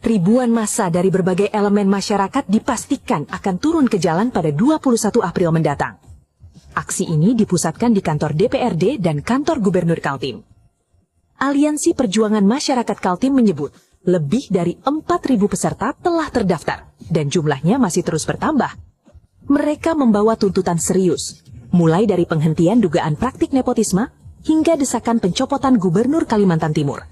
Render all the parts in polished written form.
Ribuan massa dari berbagai elemen masyarakat dipastikan akan turun ke jalan pada 21 April mendatang. Aksi ini dipusatkan di kantor DPRD dan kantor Gubernur Kaltim. Aliansi Perjuangan Masyarakat Kaltim menyebut lebih dari 4.000 peserta telah terdaftar dan jumlahnya masih terus bertambah. Mereka membawa tuntutan serius, mulai dari penghentian dugaan praktik nepotisme hingga desakan pencopotan Gubernur Kalimantan Timur.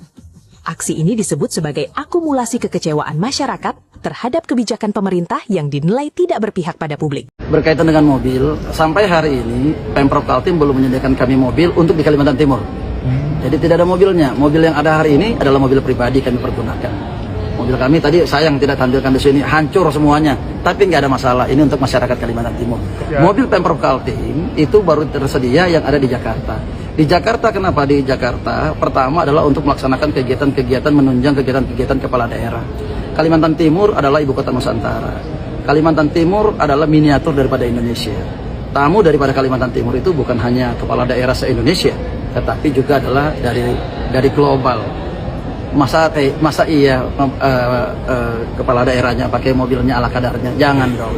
Aksi ini disebut sebagai akumulasi kekecewaan masyarakat terhadap kebijakan pemerintah yang dinilai tidak berpihak pada publik. Berkaitan dengan mobil, sampai hari ini Pemprov Kaltim belum menyediakan kami mobil untuk di Kalimantan Timur. Jadi tidak ada mobilnya. Mobil yang ada hari ini adalah mobil pribadi kami pergunakan. Mobil kami tadi sayang tidak tampilkan di sini, hancur semuanya. Tapi nggak ada masalah, ini untuk masyarakat Kalimantan Timur. Mobil Pemprov Kaltim itu baru tersedia yang ada di Jakarta. Di Jakarta, kenapa di Jakarta? Pertama adalah untuk melaksanakan kegiatan-kegiatan menunjang kegiatan-kegiatan kepala daerah. Kalimantan Timur adalah ibu kota Nusantara. Kalimantan Timur adalah miniatur daripada Indonesia. Tamu daripada Kalimantan Timur itu bukan hanya kepala daerah se-Indonesia, tetapi juga adalah dari global. Masa iya kepala daerahnya pakai mobilnya ala kadarnya? Jangan dong.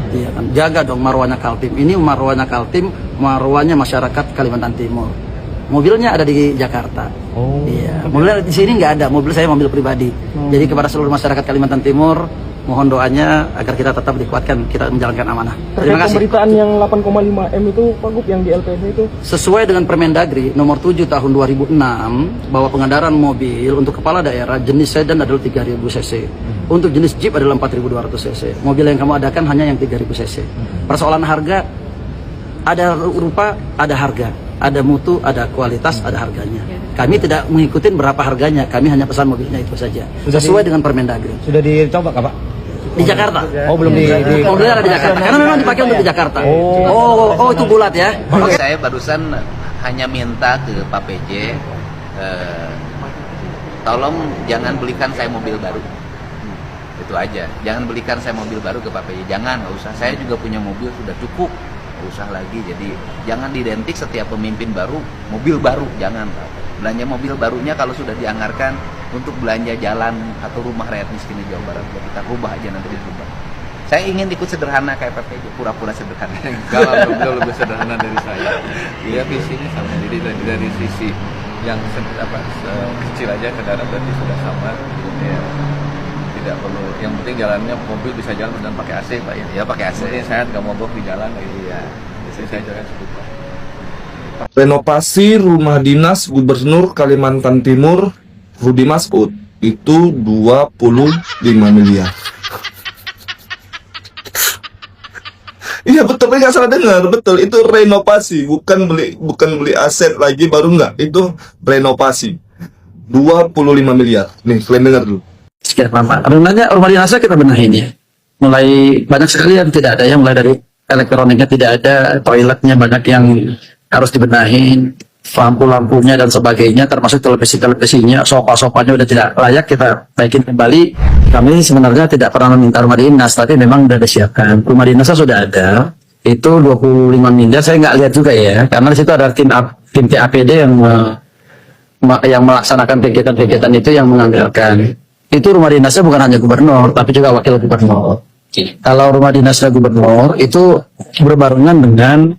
Iya kan? Jaga dong marwahnya Kaltim. Ini marwahnya Kaltim, marwahnya masyarakat Kalimantan Timur. Mobilnya ada di Jakarta. Oh. Iya. Mobilnya di sini nggak ada. Mobil saya mobil pribadi. Jadi kepada seluruh masyarakat Kalimantan Timur, mohon doanya agar kita tetap dikuatkan, kita menjalankan amanah. Terima kasih. Pemberitaan yang 8,5 M itu, Pak Gub, yang di LPD itu? Sesuai dengan Permendagri nomor 7 tahun 2006 bahwa pengendaraan mobil untuk kepala daerah jenis sedan adalah 3000 cc. Untuk jenis Jeep adalah 4200 cc. Mobil yang kamu adakan hanya yang 3000 cc. Persoalan harga, ada rupa, ada harga. Ada mutu, ada kualitas, ada harganya. Kami tidak mengikuti berapa harganya, kami hanya pesan mobilnya itu saja. Sesuai dengan Permendagri. Sudah dicoba, Pak? Di Jakarta. Oh, belum di mobilnya ada di Jakarta. Karena memang dipakai untuk di Jakarta. Oh, itu bulat ya. Oke. Saya barusan hanya minta ke Pak PJ, tolong jangan belikan saya mobil baru. Itu aja. Jangan belikan saya mobil baru ke Pak PJ. Jangan, nggak usah. Saya juga punya mobil sudah cukup. Nggak usah lagi. Jadi jangan identik setiap pemimpin baru mobil baru. Jangan. Belanja mobil barunya kalau sudah dianggarkan untuk belanja jalan atau rumah rakyat miskin di Jawa Barat, ya kita rubah aja nanti dirubah. Saya ingin ikut sederhana kayak Pak PJ, pura-pura sederhana. Kalau beliau lebih sederhana dari saya. Dia visinya sama. Jadi dari sisi yang kecil aja ke darat berarti sudah sama. Ya, tidak perlu. Yang penting jalannya mobil bisa jalan dan pakai AC, Pak ya. Ya pakai AC. Ini sehat, nggak mogok di jalan. Iya. Jadi saya jalan cukup, Pak. Renovasi rumah dinas Gubernur Kalimantan Timur Rudi Masud itu 25 miliar. Iya betul, nggak salah dengar, betul itu renovasi, bukan beli aset lagi baru, nggak, itu renovasi 25 miliar. Nih kalian dengar dulu. Sekian lama. Sebenarnya rumah dinasnya kita benahin ya. Mulai banyak sekali yang tidak ada, yang mulai dari elektroniknya tidak ada, toiletnya banyak yang harus dibenahin, lampu-lampunya dan sebagainya, termasuk televisinya, sofa-sofanya udah tidak layak, kita naikin kembali. Kami sebenarnya tidak pernah meminta rumah dinas, tapi memang sudah disiapkan. Rumah dinasnya sudah ada, itu 25 miliar, saya nggak lihat juga ya, karena di situ ada tim TAPD yang melaksanakan kegiatan-kegiatan itu, yang menganggarkan. Itu rumah dinasnya bukan hanya gubernur, tapi juga wakil gubernur. Kalau rumah dinasnya gubernur, itu berbarengan dengan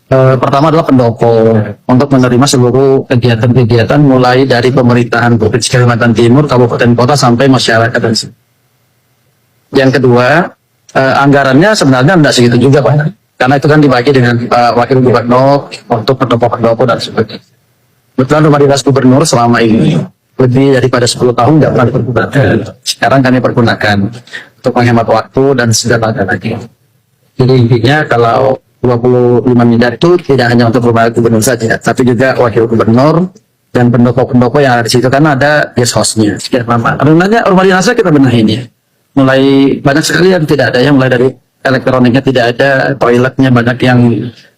pertama adalah pendopo untuk menerima seluruh kegiatan-kegiatan mulai dari pemerintahan Provinsi Kalimantan Timur, kabupaten kota sampai masyarakat. Yang kedua, anggarannya sebenarnya tidak segitu juga Pak, karena itu kan dibagi dengan wakil gubernur untuk pendopo-pendopo dan sebagainya. Kebetulan rumah dinas gubernur selama ini lebih daripada 10 tahun tidak pernah dipergunakan. Sekarang kami pergunakan untuk menghemat waktu dan segala lagi. Jadi intinya kalau 25 miliar itu tidak hanya untuk rumah gubernur saja, tapi juga wakil gubernur dan pendopo-pendopo yang ada di situ, karena ada guest house-nya. Sekian lama. Sebenarnya rumah dinasnya kita benahin ya. Mulai banyak sekali yang tidak ada, yang mulai dari elektroniknya tidak ada, toiletnya banyak yang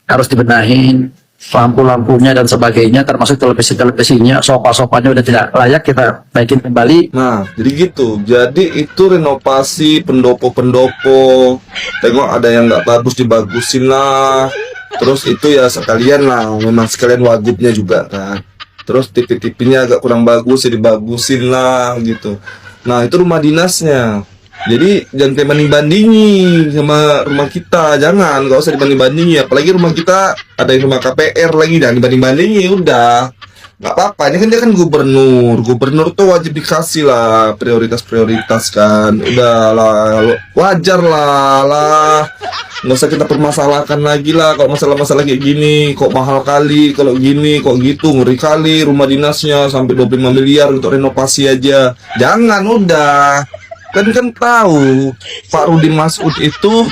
harus dibenahin, lampu-lampunya dan sebagainya, termasuk televisinya, sofa-sofanya udah tidak layak, kita naikin kembali. Nah, jadi gitu. Jadi itu renovasi pendopo-pendopo. Tengok ada yang nggak bagus, dibagusin lah. Terus itu ya sekalian lah, memang sekalian wagubnya juga kan. Terus TV-TV-nya agak kurang bagus, ya dibagusin lah gitu. Nah itu rumah dinasnya. Jadi jangan kayak banding-bandingi sama rumah kita, jangan, nggak usah dibanding-bandingi. Apalagi rumah kita ada yang rumah KPR lagi, jangan dibanding-bandingi, udah. Nggak apa-apa, ini kan dia kan gubernur tuh wajib dikasih lah prioritas kan, udah lah, wajar lah, nggak usah kita permasalahkan lagi lah kalau masalah-masalah kayak gini, kok mahal kali, kalau gini, kok gitu, ngeri kali rumah dinasnya sampai 25 miliar untuk renovasi aja, jangan, udah. Kan tahu Pak Rudi Masud itu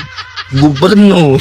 gubernur,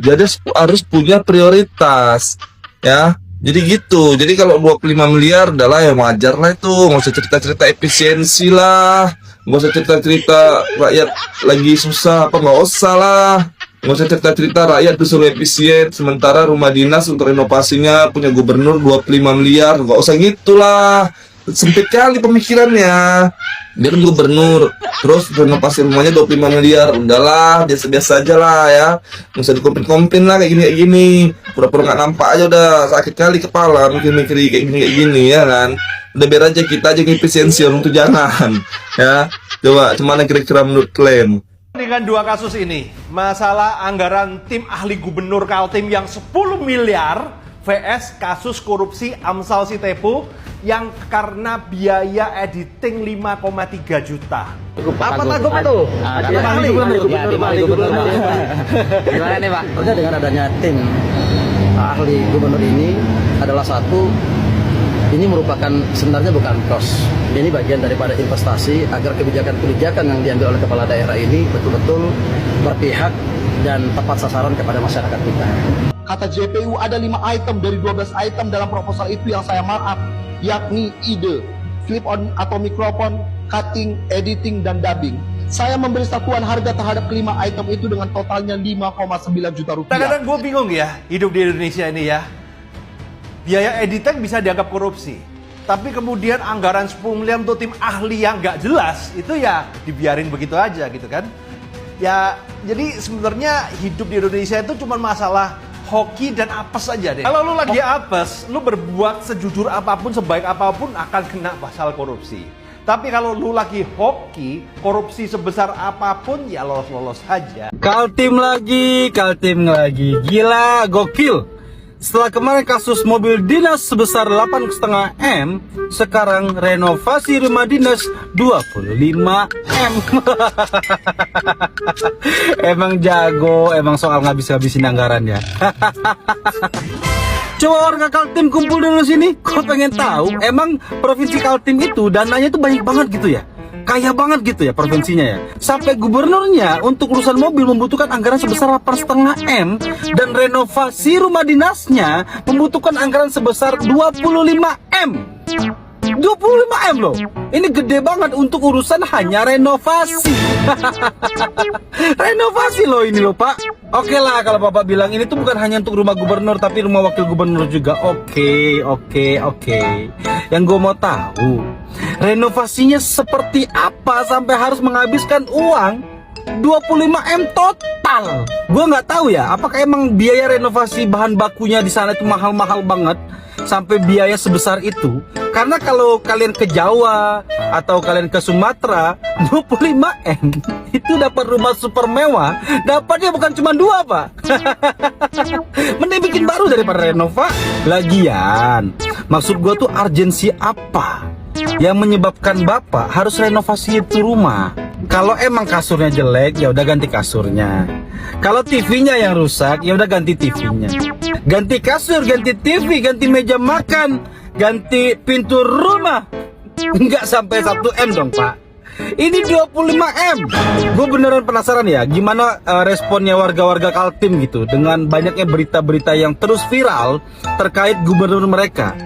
jadi harus punya prioritas, ya. Jadi gitu. Jadi kalau 25 miliar udahlah ya wajar lah itu, nggak usah cerita-cerita efisiensi lah, nggak usah cerita-cerita rakyat lagi susah apa, nggak usah lah. Nggak usah cerita-cerita rakyat disuruh efisien, sementara rumah dinas untuk renovasinya punya gubernur 25 miliar, nggak usah gitulah. Sempit kali pemikirannya. Dia kan gubernur, terus renovasi rumahnya 25 miliar, udahlah biasa-biasa aja lah ya, nggak usah dikompin-kompin lah kayak gini, pura-pura nggak nampak aja udah sakit kali kepala mikir-mikir kayak gini ya kan, udah biar aja kita aja efisiensi, orang tuh jangan ya. Coba gimana kira-kira menurut kalian? Dengan dua kasus ini, masalah anggaran tim ahli gubernur Kaltim yang 10 miliar vs kasus korupsi Amsal Sitepu yang karena biaya editing 5,3 juta. Apa tanggup itu? Tim ahli gubernur. Gimana nih Pak? Terkait dengan adanya tim ahli gubernur ini adalah satu, ini merupakan sebenarnya bukan kos. Ini bagian daripada investasi agar kebijakan-kebijakan yang diambil oleh kepala daerah ini betul-betul berpihak dan tepat sasaran kepada masyarakat kita. Kata JPU ada 5 item dari 12 item dalam proposal itu yang saya markup, yakni ide, clip on atau mikrofon, cutting, editing, dan dubbing. Saya memberi satuan harga terhadap kelima item itu dengan totalnya 5,9 juta rupiah. Kadang-kadang gue bingung ya, hidup di Indonesia ini ya. Biaya editing bisa dianggap korupsi. Tapi kemudian anggaran 10 miliar untuk tim ahli yang nggak jelas, itu ya dibiarin begitu aja gitu kan. Ya, jadi sebenarnya hidup di Indonesia itu cuma masalah hoki dan apes aja deh. Kalau lu lagi apes, lu berbuat sejujur apapun, sebaik apapun akan kena pasal korupsi. Tapi kalau lu lagi hoki, korupsi sebesar apapun ya lolos-lolos aja. Kaltim lagi. Gila, gokil. Setelah kemarin kasus mobil dinas sebesar 8,5 M, sekarang renovasi rumah dinas 25 M. Emang jago, emang soal ngabis-ngabisin anggarannya. Coba warga Kaltim kumpul dulu sini. Kau pengen tahu, emang provinsi Kaltim itu dananya itu banyak banget gitu ya? Kaya banget gitu ya provinsinya ya. Sampai gubernurnya untuk urusan mobil membutuhkan anggaran sebesar 8,5 M dan renovasi rumah dinasnya membutuhkan anggaran sebesar 25 M. 25 M loh. Ini gede banget untuk urusan hanya renovasi. Renovasi loh ini loh Pak. Oke lah kalau Bapak bilang ini tuh bukan hanya untuk rumah gubernur tapi rumah wakil gubernur juga. Oke. Yang gue mau tahu, renovasinya seperti apa sampai harus menghabiskan uang 25 M total. Gue nggak tahu ya, apakah emang biaya renovasi bahan bakunya di sana itu mahal-mahal banget sampai biaya sebesar itu. Karena kalau kalian ke Jawa atau kalian ke Sumatera, 25 M itu dapat rumah super mewah. Dapatnya bukan cuma 2 Pak. Mending bikin baru daripada renova. Lagian, maksud gue tuh urgensi apa yang menyebabkan Bapak harus renovasi itu rumah? Kalau emang kasurnya jelek, ya udah ganti kasurnya. Kalau TV-nya yang rusak, ya udah ganti TV-nya. Ganti kasur, ganti TV, ganti meja makan, ganti pintu rumah. Enggak sampai 1 M dong Pak. Ini 25 M. Gue beneran penasaran ya, gimana responnya warga-warga Kaltim gitu dengan banyaknya berita-berita yang terus viral terkait gubernur mereka.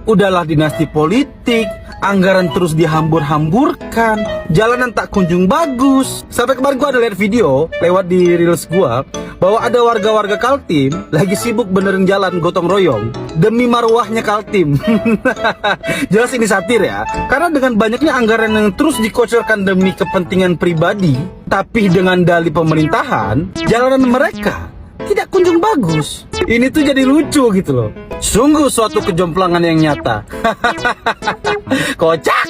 Udahlah dinasti politik, anggaran terus dihambur-hamburkan, jalanan tak kunjung bagus. Sampai kemarin gua ada lihat video lewat di reels gua bahwa ada warga-warga Kaltim lagi sibuk benerin jalan gotong royong demi marwahnya Kaltim. Jelas ini satir ya, karena dengan banyaknya anggaran yang terus dikocorkan demi kepentingan pribadi, tapi dengan dalih pemerintahan, jalanan mereka tidak kunjung bagus. Ini tuh jadi lucu gitu loh. Sungguh suatu kejomplangan yang nyata. Kocak.